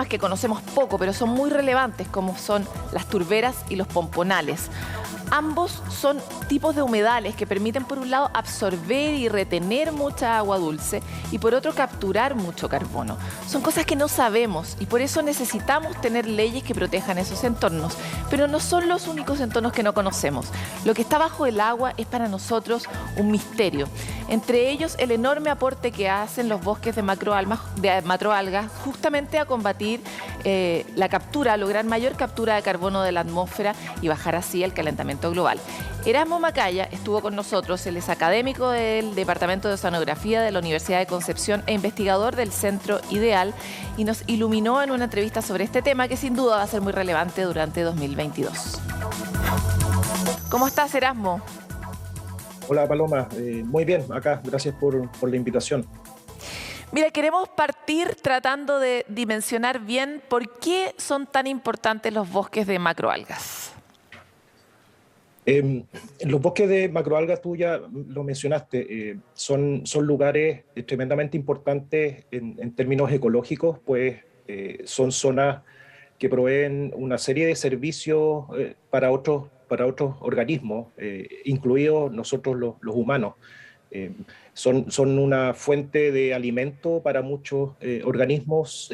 que conocemos poco, pero son muy relevantes, como son las turberas y los pomponales. Ambos son tipos de humedales que permiten, por un lado, absorber y retener mucha agua dulce y, por otro, capturar mucho carbono. Son cosas que no sabemos y por eso necesitamos tener leyes que protejan esos entornos. Pero no son los únicos entornos que no conocemos. Lo que está bajo el agua es para nosotros un misterio. Entre ellos, el enorme aporte que hacen los bosques de macroalgas justamente a combatir la captura, a lograr mayor captura de carbono de la atmósfera y bajar así el calentamiento global. Erasmo Macaya estuvo con nosotros, él es académico del Departamento de Oceanografía de la Universidad de Concepción e investigador del Centro Ideal y nos iluminó en una entrevista sobre este tema que sin duda va a ser muy relevante durante 2022. ¿Cómo estás, Erasmo? Hola Paloma, muy bien, acá, gracias por la invitación. Mira, queremos partir tratando de dimensionar bien por qué son tan importantes los bosques de macroalgas. Los bosques de macroalgas, tú ya lo mencionaste, son lugares tremendamente importantes en términos ecológicos, pues son zonas que proveen una serie de servicios para otros organismos, incluidos nosotros los humanos. Son una fuente de alimento para muchos organismos,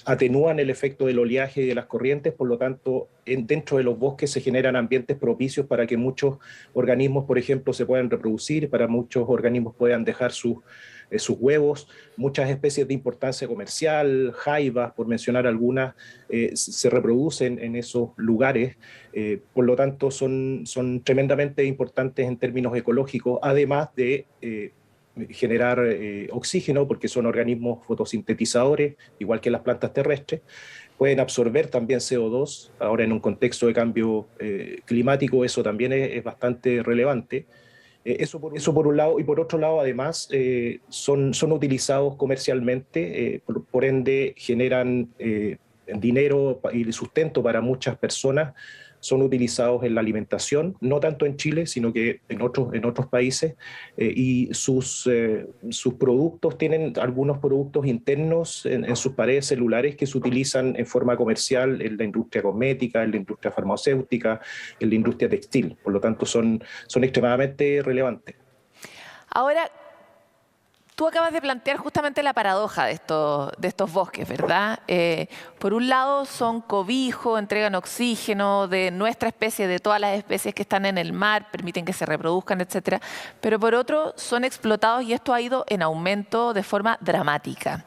atenúan el efecto del oleaje y de las corrientes, por lo tanto, dentro de los bosques se generan ambientes propicios para que muchos organismos, por ejemplo, se puedan reproducir, para muchos organismos puedan dejar sus huevos. Muchas especies de importancia comercial, jaivas, por mencionar algunas, se reproducen en esos lugares. Por lo tanto, son tremendamente importantes en términos ecológicos, además de generar oxígeno, porque son organismos fotosintetizadores, igual que las plantas terrestres. Pueden absorber también CO2. Ahora, en un contexto de cambio climático, eso también es bastante relevante. Eso por un lado, y por otro lado, además, son utilizados comercialmente, por ende generan dinero y sustento para muchas personas. Son utilizados en la alimentación, no tanto en Chile, sino que en otros países, y sus productos tienen algunos productos internos en sus paredes celulares que se utilizan en forma comercial en la industria cosmética, en la industria farmacéutica, en la industria textil. Por lo tanto, son extremadamente relevantes. Ahora, tú acabas de plantear justamente la paradoja de estos bosques, ¿verdad? Por un lado son cobijo, entregan oxígeno de nuestra especie, de todas las especies que están en el mar, permiten que se reproduzcan, etcétera. Pero por otro son explotados y esto ha ido en aumento de forma dramática.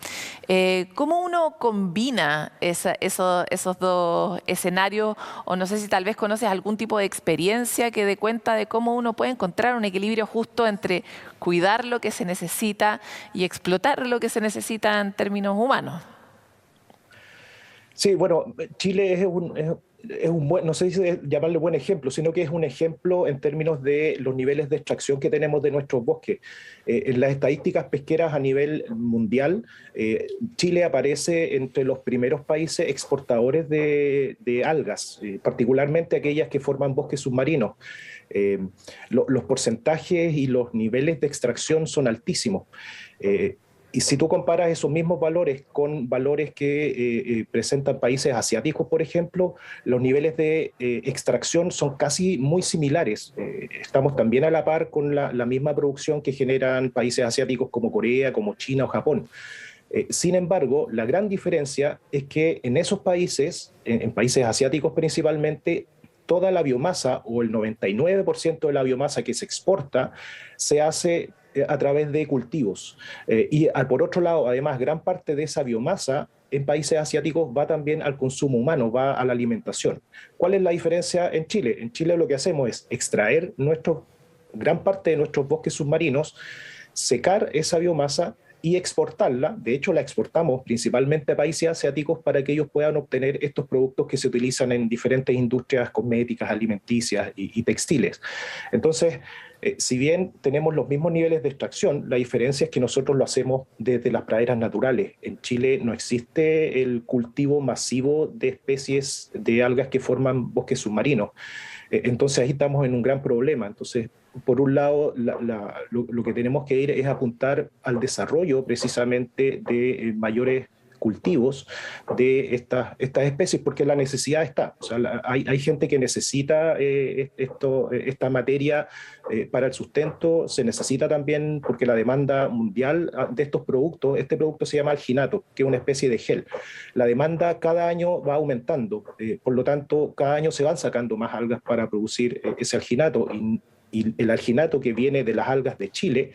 ¿Cómo uno combina esos dos escenarios? O no sé si tal vez conoces algún tipo de experiencia que dé cuenta de cómo uno puede encontrar un equilibrio justo entre cuidar lo que se necesita y explotar lo que se necesita en términos humanos. Sí, bueno, Chile es un buen, no sé si llamarle buen ejemplo, sino que es un ejemplo en términos de los niveles de extracción que tenemos de nuestros bosques. En las estadísticas pesqueras a nivel mundial, Chile aparece entre los primeros países exportadores de algas, particularmente aquellas que forman bosques submarinos. Los porcentajes y los niveles de extracción son altísimos. Y si tú comparas esos mismos valores con valores que presentan países asiáticos, por ejemplo, los niveles de extracción son casi muy similares. Estamos también a la par con la misma producción que generan países asiáticos como Corea, como China o Japón. Sin embargo, la gran diferencia es que en esos países, en países asiáticos principalmente, toda la biomasa o el 99% de la biomasa que se exporta se hace a través de cultivos. Por otro lado, además, gran parte de esa biomasa en países asiáticos va también al consumo humano, va a la alimentación. ¿Cuál es la diferencia en Chile? En Chile lo que hacemos es extraer gran parte de nuestros bosques submarinos, secar esa biomasa y exportarla. De hecho, la exportamos principalmente a países asiáticos para que ellos puedan obtener estos productos que se utilizan en diferentes industrias cosméticas, alimenticias y textiles. Entonces, si bien tenemos los mismos niveles de extracción, la diferencia es que nosotros lo hacemos desde las praderas naturales. En Chile no existe el cultivo masivo de especies de algas que forman bosques submarinos. Entonces ahí estamos en un gran problema. Entonces, por un lado, lo que tenemos que ir es apuntar al desarrollo precisamente de mayores cultivos de estas especies, porque la necesidad está. O sea, hay gente que necesita esta materia para el sustento, se necesita también porque la demanda mundial de estos productos, este producto se llama alginato, que es una especie de gel. La demanda cada año va aumentando, por lo tanto, cada año se van sacando más algas para producir ese alginato, y el alginato que viene de las algas de Chile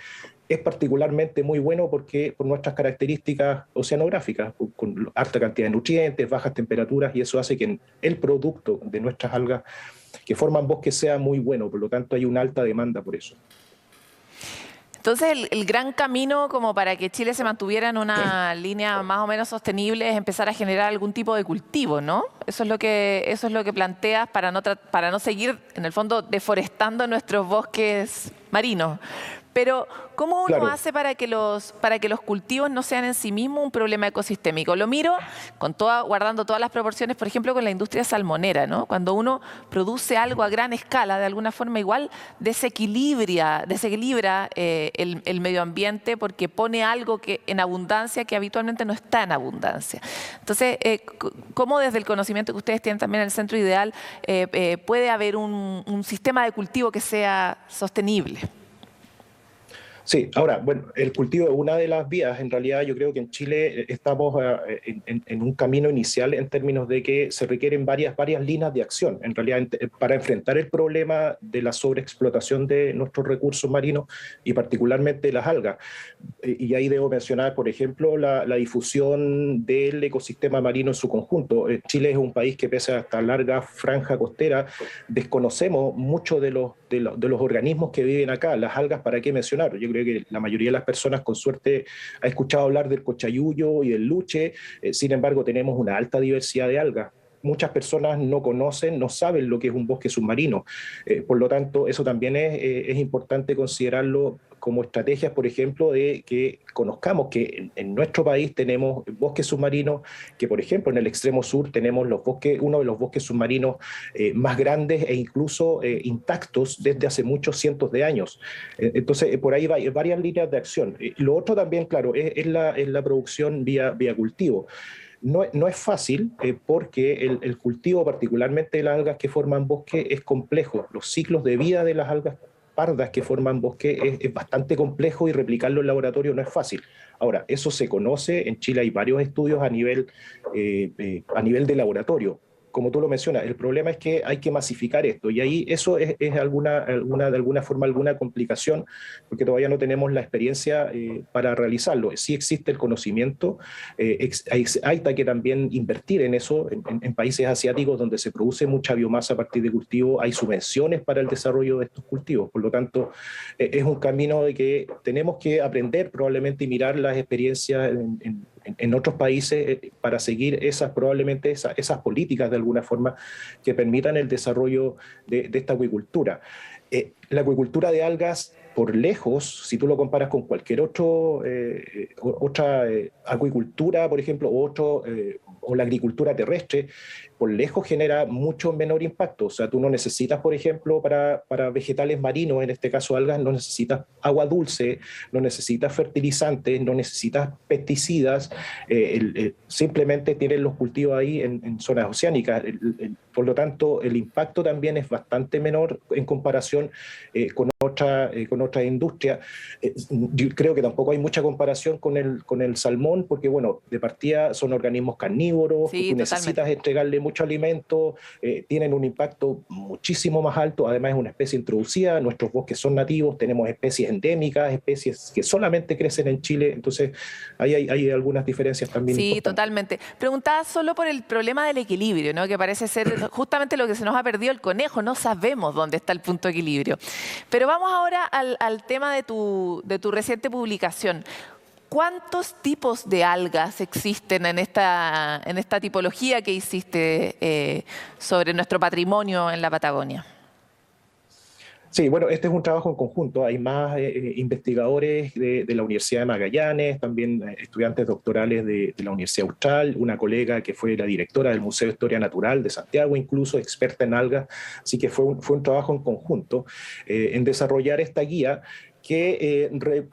es particularmente muy bueno porque por nuestras características oceanográficas, con alta cantidad de nutrientes, bajas temperaturas, y eso hace que el producto de nuestras algas que forman bosques sea muy bueno, por lo tanto hay una alta demanda por eso. Entonces, el gran camino como para que Chile se mantuviera en una línea más o menos sostenible es empezar a generar algún tipo de cultivo, ¿no? Eso es lo que planteas para no seguir, en el fondo, deforestando nuestros bosques marinos. Pero, ¿cómo uno hace para que los cultivos no sean en sí mismos un problema ecosistémico? Lo miro guardando todas las proporciones, por ejemplo, con la industria salmonera, ¿no? Cuando uno produce algo a gran escala, de alguna forma igual desequilibra el medio ambiente porque pone algo en abundancia que habitualmente no está en abundancia. Entonces, ¿cómo desde el conocimiento que ustedes tienen también en el Centro Ideal puede haber un sistema de cultivo que sea sostenible? Sí, ahora, bueno, el cultivo es una de las vías. En realidad yo creo que en Chile estamos en un camino inicial en términos de que se requieren varias líneas de acción, en realidad, para enfrentar el problema de la sobreexplotación de nuestros recursos marinos y particularmente las algas. Y ahí debo mencionar, por ejemplo, la difusión del ecosistema marino en su conjunto. Chile es un país que, pese a esta larga franja costera, desconocemos mucho de los organismos que viven acá. Las algas, ¿para qué mencionar? Yo creo que la mayoría de las personas con suerte ha escuchado hablar del cochayuyo y del luche, sin embargo tenemos una alta diversidad de algas. Muchas personas no conocen, no saben lo que es un bosque submarino. Por lo tanto, eso también es importante considerarlo como estrategias, por ejemplo, de que conozcamos que en nuestro país tenemos bosques submarinos, que por ejemplo en el extremo sur tenemos uno de los bosques submarinos más grandes e incluso intactos desde hace muchos cientos de años. Entonces, por ahí hay varias líneas de acción. Lo otro también, claro, es la producción vía cultivo. No es fácil porque el cultivo, particularmente de las algas que forman bosque, es complejo. Los ciclos de vida de las algas pardas que forman bosque es bastante complejo y replicarlo en laboratorio no es fácil. Ahora, eso se conoce, en Chile hay varios estudios a nivel de laboratorio. Como tú lo mencionas, el problema es que hay que masificar esto, y ahí eso es de alguna forma alguna complicación, porque todavía no tenemos la experiencia para realizarlo. Sí existe el conocimiento, hay que también invertir en eso, en países asiáticos donde se produce mucha biomasa a partir de cultivo, hay subvenciones para el desarrollo de estos cultivos. Por lo tanto, es un camino de que tenemos que aprender probablemente y mirar las experiencias en otros países para seguir esas políticas de alguna forma que permitan el desarrollo de esta acuicultura. La acuicultura de algas, por lejos, si tú lo comparas con cualquier otra acuicultura, por ejemplo, o la agricultura terrestre, por lejos genera mucho menor impacto. O sea, tú no necesitas, por ejemplo, para vegetales marinos, en este caso algas, no necesitas agua dulce, no necesitas fertilizantes, no necesitas pesticidas, simplemente tienes los cultivos ahí en zonas oceánicas. Por lo tanto, el impacto también es bastante menor en comparación con otra industria. Yo creo que tampoco hay mucha comparación con el salmón, porque, bueno, de partida son organismos carnívoros, sí, tú necesitas entregarle mucho alimento, tienen un impacto muchísimo más alto, además es una especie introducida, nuestros bosques son nativos, tenemos especies endémicas, especies que solamente crecen en Chile, entonces ahí hay algunas diferencias también Sí, importantes. totalmente. Preguntaba solo por el problema del equilibrio, ¿no? Que parece ser justamente lo que se nos ha perdido el conejo, no sabemos dónde está el punto de equilibrio. Pero vamos ahora al tema de tu reciente publicación. ¿Cuántos tipos de algas existen en esta tipología que hiciste sobre nuestro patrimonio en la Patagonia? Sí, bueno, este es un trabajo en conjunto. Hay más investigadores de la Universidad de Magallanes, también estudiantes doctorales de la Universidad Austral, una colega que fue la directora del Museo de Historia Natural de Santiago, incluso experta en algas. Así que fue un trabajo en conjunto en desarrollar esta guía que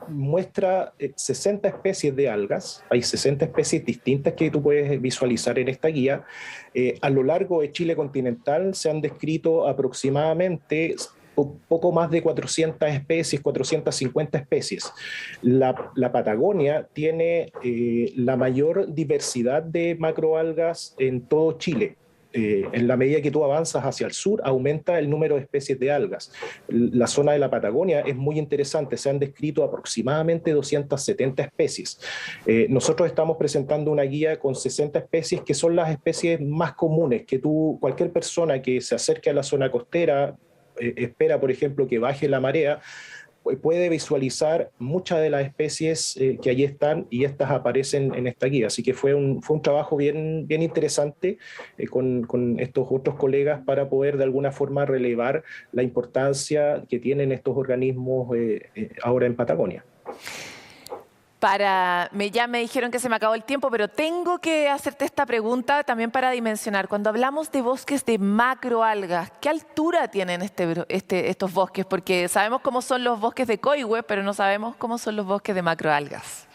muestra 60 especies de algas. Hay 60 especies distintas que tú puedes visualizar en esta guía. A lo largo de Chile continental se han descrito aproximadamente poco más de 400 especies, 450 especies. La Patagonia tiene la mayor diversidad de macroalgas en todo Chile. En la medida que tú avanzas hacia el sur, aumenta el número de especies de algas. La zona de la Patagonia es muy interesante, se han descrito aproximadamente 270 especies. Nosotros estamos presentando una guía con 60 especies que son las especies más comunes, que cualquier persona que se acerque a la zona costera, espera, por ejemplo, que baje la marea, puede visualizar muchas de las especies que allí están y estas aparecen en esta guía. Así que fue un trabajo bien interesante con estos otros colegas para poder de alguna forma relevar la importancia que tienen estos organismos ahora en Patagonia. Ya me dijeron que se me acabó el tiempo, pero tengo que hacerte esta pregunta también para dimensionar. Cuando hablamos de bosques de macroalgas, ¿qué altura tienen estos bosques? Porque sabemos cómo son los bosques de coihue, pero no sabemos cómo son los bosques de macroalgas.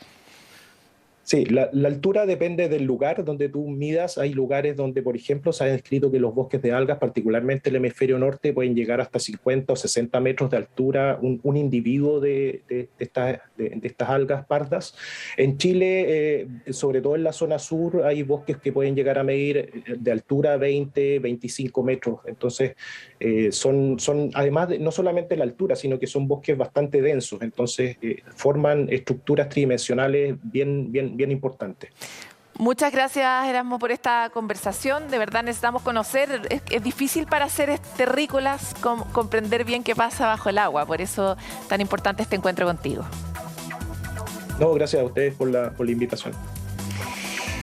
Sí, la altura depende del lugar donde tú midas. Hay lugares donde, por ejemplo, se ha descrito que los bosques de algas, particularmente el hemisferio norte, pueden llegar hasta 50 o 60 metros de altura un individuo de estas algas pardas. En Chile, sobre todo en la zona sur, hay bosques que pueden llegar a medir de altura 20, 25 metros. Entonces, son además no solamente la altura, sino que son bosques bastante densos. Entonces, forman estructuras tridimensionales bien importante. Muchas gracias, Erasmo, por esta conversación. De verdad necesitamos conocer. Es difícil para seres terrícolas comprender bien qué pasa bajo el agua. Por eso tan importante este encuentro contigo. No, gracias a ustedes por la invitación.